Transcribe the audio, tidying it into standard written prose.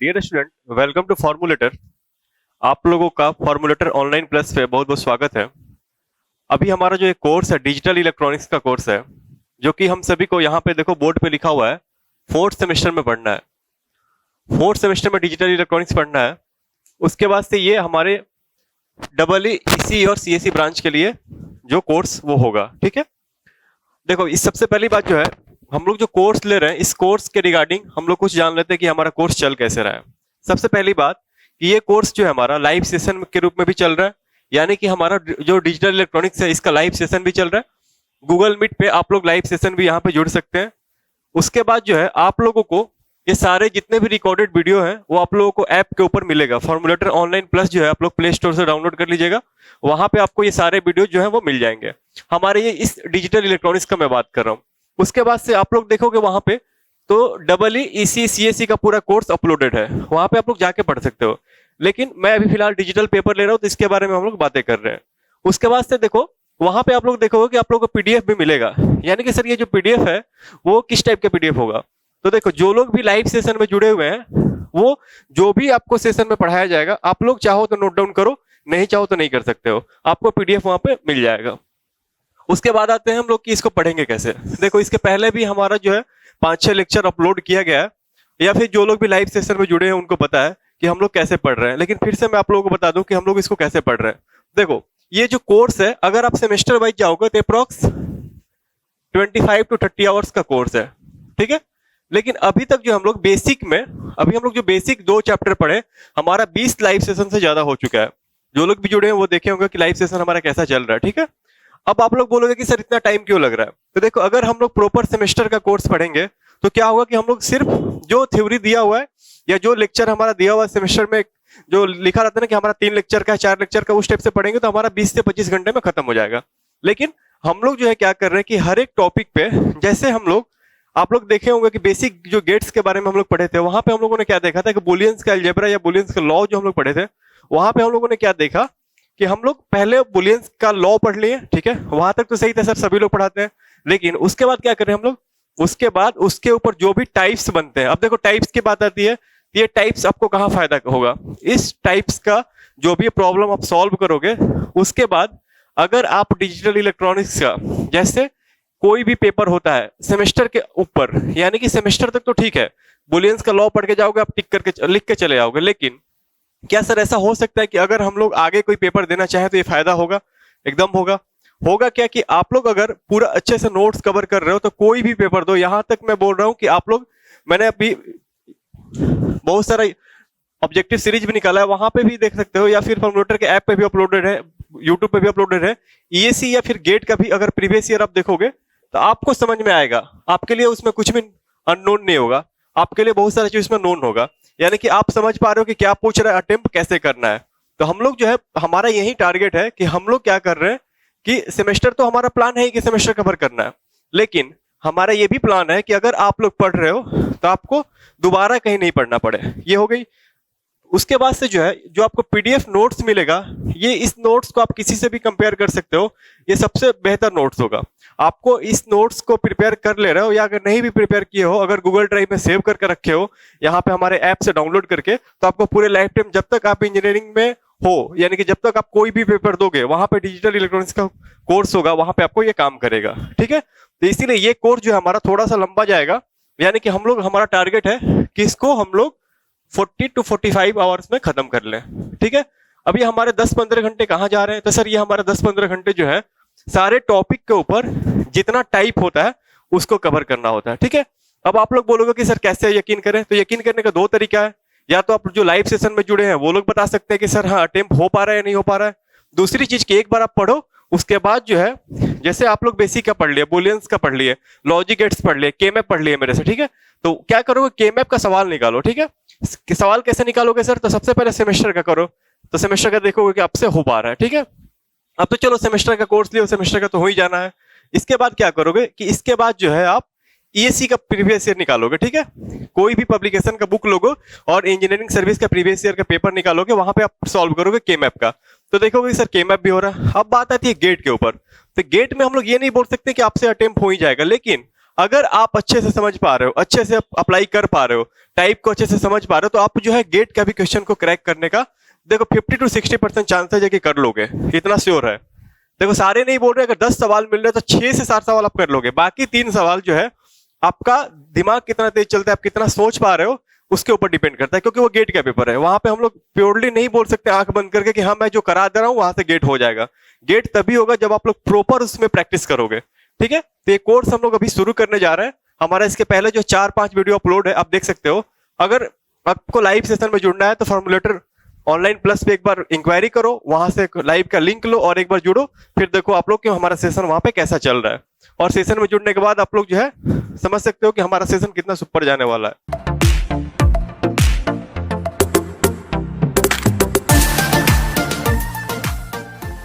Dear student, welcome to Formulator. आप लोगों का फॉर्मूलेटर ऑनलाइन प्लस पे बहुत बहुत स्वागत है। अभी हमारा जो एक कोर्स है डिजिटल इलेक्ट्रॉनिक्स का कोर्स है, जो कि हम सभी को यहाँ पे देखो बोर्ड पे लिखा हुआ है फोर्थ सेमेस्टर में पढ़ना है। फोर्थ सेमेस्टर में डिजिटल इलेक्ट्रॉनिक्स पढ़ना है। उसके बाद से ये हमारे डबल ईसी और सीएसई ब्रांच के लिए जो कोर्स वो होगा। ठीक है, देखो इस सबसे पहली बात जो है, हम लोग जो कोर्स ले रहे हैं इस कोर्स के रिगार्डिंग हम लोग कुछ जान लेते हैं कि हमारा कोर्स चल कैसे रहा है। सबसे पहली बात कि ये कोर्स जो है हमारा लाइव सेशन के रूप में भी चल रहा है, यानी कि हमारा जो डिजिटल इलेक्ट्रॉनिक्स है इसका लाइव सेशन भी चल रहा है। गूगल मीट पे आप लोग लाइव सेशन भी यहाँ पे जुड़ सकते हैं। उसके बाद जो है आप लोगों को ये सारे जितने भी रिकॉर्डेड वीडियो हैं वो आप लोगों को ऐप के ऊपर मिलेगा। फॉर्मूलेटर ऑनलाइन प्लस जो है आप लोग प्ले स्टोर से डाउनलोड कर लीजिएगा, वहां पे आपको ये सारे वीडियो जो है वो मिल जाएंगे। हमारे ये इस डिजिटल इलेक्ट्रॉनिक्स का मैं बात कर रहा हूँ। उसके बाद से आप लोग देखोगे वहां पे तो डबल ईसी सीएसई का पूरा कोर्स अपलोडेड है, वहां पे आप लोग जाके पढ़ सकते हो। लेकिन मैं अभी फिलहाल डिजिटल पेपर ले रहा हूँ तो इसके बारे में हम लोग बातें कर रहे हैं। उसके बाद से देखो वहां पे आप लोग देखोगे कि आप लोग को पीडीएफ भी मिलेगा, यानी कि सर ये जो पीडीएफ है वो किस टाइप का पीडीएफ होगा। तो देखो जो लोग भी लाइव सेशन में जुड़े हुए हैं वो जो भी आपको सेशन में पढ़ाया जाएगा आप लोग चाहो तो नोट डाउन करो, नहीं चाहो तो नहीं कर सकते हो, आपको पीडीएफ वहां पे मिल जाएगा। उसके बाद आते हैं हम लोग कि इसको पढ़ेंगे कैसे। देखो इसके पहले भी हमारा जो है 5-6 लेक्चर अपलोड किया गया है, या फिर जो लोग भी लाइव सेशन में जुड़े हैं उनको पता है कि हम लोग कैसे पढ़ रहे हैं, लेकिन फिर से मैं आप लोगों को बता दूं कि हम लोग इसको कैसे पढ़ रहे हैं। देखो ये जो कोर्स है अगर आप सेमेस्टर वाइज जाओगे तो अप्रोक्स 25 to 30 आवर्स का कोर्स है। ठीक है, लेकिन अभी तक जो हम लोग बेसिक में अभी हम लोग जो बेसिक 2 चैप्टर पढ़े हमारा 20 लाइव सेशन से ज्यादा हो चुका है। जो लोग भी जुड़े हैं वो देखे होंगे कि लाइव सेशन हमारा कैसा चल रहा है। ठीक है, अब आप लोग बोलोगे कि सर इतना टाइम क्यों लग रहा है। तो देखो अगर हम लोग प्रॉपर सेमेस्टर का कोर्स पढ़ेंगे तो क्या होगा कि हम लोग सिर्फ जो थ्योरी दिया हुआ है या जो लेक्चर हमारा दिया हुआ है सेमेस्टर में जो लिखा रहता है ना कि हमारा 3 लेक्चर का 4 लेक्चर का, उस टाइप से पढ़ेंगे तो हमारा 20 से 25 घंटे में खत्म हो जाएगा। लेकिन हम लोग जो है क्या कर रहे हैं कि हर एक टॉपिक पे जैसे हम लोग आप लोग देखे होंगे कि बेसिक जो गेट्स के बारे में हम लोग पढ़े थे वहां पे हम लोगों ने क्या देखा था कि बुलियंस का अलजेब्रा या बुलियंस का लॉ जो हम लोग पढ़े थे वहां पे हम लोगों ने क्या देखा कि हम लोग पहले बुलियंस का लॉ पढ़ लिए। ठीक है, वहां तक तो सही था सर, सभी लोग पढ़ाते हैं। लेकिन उसके बाद क्या करें हम लोग, उसके बाद उसके ऊपर जो भी टाइप्स बनते हैं, अब देखो टाइप्स की बात आती है, ये टाइप्स आपको कहाँ फायदा होगा, इस टाइप्स का जो भी प्रॉब्लम आप सॉल्व करोगे उसके बाद अगर आप डिजिटल इलेक्ट्रॉनिक्स का जैसे कोई भी पेपर होता है सेमेस्टर के ऊपर, यानी कि सेमेस्टर तक तो ठीक है बुलियंस का लॉ पढ़ के जाओगे, आप टिक करके लिख के चले जाओगे। लेकिन क्या सर ऐसा हो सकता है कि अगर हम लोग आगे कोई पेपर देना चाहें तो ये फायदा होगा? एकदम होगा। होगा क्या कि आप लोग अगर पूरा अच्छे से नोट्स कवर कर रहे हो तो कोई भी पेपर दो, यहां तक मैं बोल रहा हूं कि आप लोग, मैंने अभी बहुत सारा ऑब्जेक्टिव सीरीज भी निकाला है, वहां पे भी देख सकते हो, या फिर फॉर्मूलेटर के ऐप पे भी अपलोडेड है, यूट्यूब पे भी अपलोडेड है। ईएसी या फिर गेट का भी अगर प्रीवियस ईयर आप देखोगे तो आपको समझ में आएगा, आपके लिए उसमें कुछ भी अननोन नहीं होगा, आपके लिए बहुत सारी चीज उसमें नोन होगा, यानी कि आप समझ पा रहे हो कि क्या पूछ रहा है, अटेम्प्ट कैसे करना है। तो हम लोग जो है हमारा यही टारगेट है कि हम लोग क्या कर रहे हैं कि सेमेस्टर तो हमारा प्लान है कि सेमेस्टर कवर करना है, लेकिन हमारा ये भी प्लान है कि अगर आप लोग पढ़ रहे हो तो आपको दोबारा कहीं नहीं पढ़ना पड़े। ये हो गई। उसके बाद से जो है जो आपको पीडीएफ नोट्स मिलेगा, ये इस नोट्स को आप किसी से भी कंपेयर कर सकते हो, ये सबसे बेहतर नोट्स होगा। आपको इस नोट्स को प्रिपेयर कर ले रहे हो या अगर नहीं भी प्रिपेयर किए हो, अगर गूगल ड्राइव में सेव करके रखे हो यहाँ पे हमारे ऐप से डाउनलोड करके, तो आपको पूरे लाइफ टाइम जब तक आप इंजीनियरिंग में हो, यानी कि जब तक आप कोई भी पेपर दोगे वहां पे डिजिटल इलेक्ट्रॉनिक्स का कोर्स होगा, वहां पे आपको ये काम करेगा। ठीक है, तो इसीलिए ये कोर्स जो है हमारा थोड़ा सा लंबा जाएगा, यानी कि हम लोग, हमारा टारगेट है कि इसको हम लोग 40 to 45 आवर्स में खत्म कर लें। ठीक है, अभी हमारे 10-15 घंटे कहाँ जा रहे हैं, तो सर ये हमारे 10-15 घंटे जो है सारे टॉपिक के ऊपर जितना टाइप होता है उसको कवर करना होता है। ठीक है, अब आप लोग बोलोगे कि सर कैसे यकीन करें, तो यकीन करने का 2 तरीका है। या तो आप जो लाइव सेशन में जुड़े हैं वो लोग बता सकते हैं कि सर हाँ अटेम्प्ट हो पा रहा है या नहीं हो पा रहा है। दूसरी चीज की एक बार आप पढ़ो, उसके बाद जो है जैसे आप लोग बेसिक का पढ़ लिए, बुलियंस का पढ़ लिए, लॉजिक गेट्स पढ़ लिए, के मैप पढ़ लिए मेरे से, ठीक है, तो क्या करोगे, के मैप का सवाल निकालो। ठीक है, सवाल कैसे निकालोगे सर, तो सबसे पहले सेमेस्टर का करो, तो सेमेस्टर का देखोगे कि आपसे हो पा रहा है। ठीक है, अब तो चलो सेमेस्टर का कोर्स लियो, सेमेस्टर का तो हो ही जाना है। इसके बाद क्या करोगे कि इसके बाद जो है आप ईएससी का प्रीवियस ईयर निकालोगे। ठीक है, कोई भी पब्लिकेशन का बुक लोगो और इंजीनियरिंग सर्विस का प्रीवियस ईयर का पेपर निकालोगे, वहां पे आप सॉल्व करोगे के मैप का, तो देखोगे सर के मैप भी हो रहा है। अब बात आती है गेट के ऊपर, तो गेट में हम लोग ये नहीं बोल सकते कि आपसे अटेम्प्ट हो ही जाएगा, लेकिन अगर आप अच्छे से समझ पा रहे हो, अच्छे से अप्लाई कर पा रहे हो, टाइप को अच्छे से समझ पा रहे हो, तो आप जो है गेट का भी क्वेश्चन को क्रैक करने का देखो 50 to 60% चांसेस है कि कर लोगे, इतना श्योर है। देखो सारे नहीं बोल रहे, अगर 10 सवाल मिल रहे तो 6 से 7 सवाल आप कर लोगे। बाकी 3 सवाल जो है आपका दिमाग कितना तेज चलता है, आप कितना सोच पा रहे हो, उसके ऊपर डिपेंड करता है, क्योंकि वो गेट का पेपर है। वहां पे हम लोग प्योरली नहीं बोल सकते आंख बंद करके कि हाँ मैं जो करा दे रहा हूँ वहां से गेट हो जाएगा। गेट तभी होगा जब आप लोग प्रॉपर उसमें प्रैक्टिस करोगे। ठीक है, तो ये कोर्स हम लोग अभी शुरू करने जा रहे हैं। हमारा इसके पहले जो 4-5 वीडियो अपलोड है, आप देख सकते हो। अगर आपको लाइव सेशन में जुड़ना है तो फॉर्मुलेटर ऑनलाइन प्लस पे एक बार इंक्वायरी करो, वहां से लाइव का लिंक लो और एक बार जुड़ो, फिर देखो आप लोग कि हमारा सेशन वहां पे कैसा चल रहा है। और सेशन में जुड़ने के बाद आप लोग जो है समझ सकते हो कि हमारा सेशन कितना सुपर जाने वाला है।